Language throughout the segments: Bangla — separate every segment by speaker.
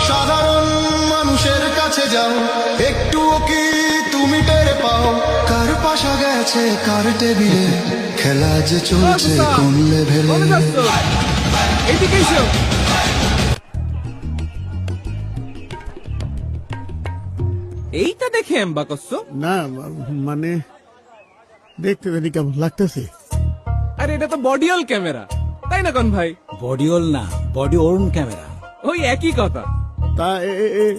Speaker 1: সাধারণ মানুষের কাছে যাও, একটুও কি তুমি টের পাও কার পাশা গেছে কার টেবিলে, খেলা যে চলছে কোন লেভেলে।
Speaker 2: এইটা দেখে এম্বা করছো?
Speaker 3: না মানে দেখতে জানি কেমন লাগতেছে।
Speaker 2: আরে এটা তো বডিওল ক্যামেরা, তাই না কোন ভাই?
Speaker 4: বডিওল না, বডি ওর্ন ক্যামেরা।
Speaker 2: ওই একই কথা।
Speaker 3: তা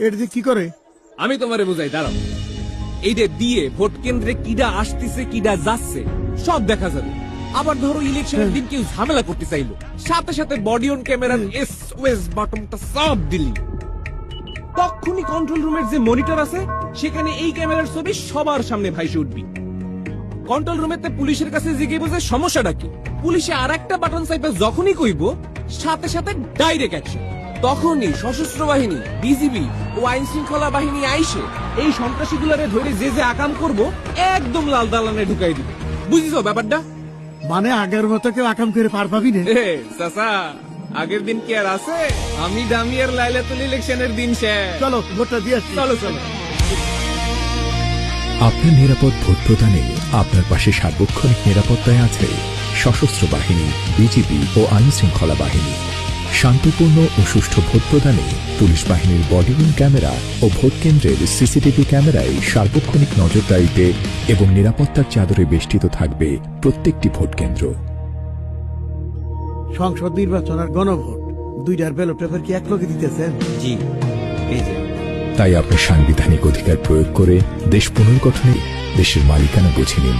Speaker 3: এটা যে কি করে?
Speaker 2: আমি তোমারে বুঝাই, দাঁড়াও। এই যে দিয়ে ভোট কেন্দ্রে কিডা আসতেছে কিডা যাচ্ছে সব দেখা যাবে। আবার ধরো ইলেকশনের দিন কেউ ঝামেলা করতে চাইলো, সাথে সাথে বডি অন ক্যামেরার SOS বাটনটা সব দিলি, তখনই কন্ট্রোল রুমের যে মনিটর আছে সেখানে এই ক্যামেরার ছবি সবার সামনে ভাইসে উঠবি। কন্ট্রোল রুমেতে পুলিশের কাছে জিজ্ঞেস বুঝে সমস্যাটা কি, পুলিশে আর একটা বাটন চাইবে যখনই কইব সাথে সাথে ডাইরেক্ট অ্যাকশন। তখনই সশস্ত্র বাহিনী, বিজিবি ও আইন শৃঙ্খলা বাহিনী আইসে এই সন্ত্রাসীগুলারে ধরে যে যে আকাম করব একদম লাল দালানে ঢুকাই দিবে। বুঝিছো ব্যাপারটা?
Speaker 3: মানে আগের মতো কেউ আকাম করে পার পাবি না?
Speaker 2: চাচা, আগের দিন কি আর আছে? আমি ডামিয়ার লাইলাতুল ইলেকশনের দিন শেষ।
Speaker 3: চলো ভোটটা দিয়ে
Speaker 2: চলো চলো।
Speaker 5: আপনার নিরাপদ ভোট প্রদানে আপনার পাশে সার্বক্ষণিক নিরাপত্তায় আছে সশস্ত্র বাহিনী, বিজিবি ও আইন শৃঙ্খলা বাহিনী। শান্তিপূর্ণ ও সুষ্ঠু ভোট প্রদানে পুলিশ বাহিনীর বডিওন ক্যামেরা ও ভোট কেন্দ্রের সিসিটিভি ক্যামেরায় সার্বক্ষণিক নজরদারিতে এবং নিরাপত্তার চাদরে বেষ্টিত থাকবে প্রত্যেকটি ভোট কেন্দ্র।
Speaker 3: সংসদ নির্বাচন আর গণভোট দুইটার ব্যালট পেপার কি একলগে দিতেছেন?
Speaker 4: জি, এই যে
Speaker 5: তাই আপনার সাংবিধানিক অধিকার প্রয়োগ করে দেশ পুনর্গঠনে দেশের মালিকানা বুঝে নিন।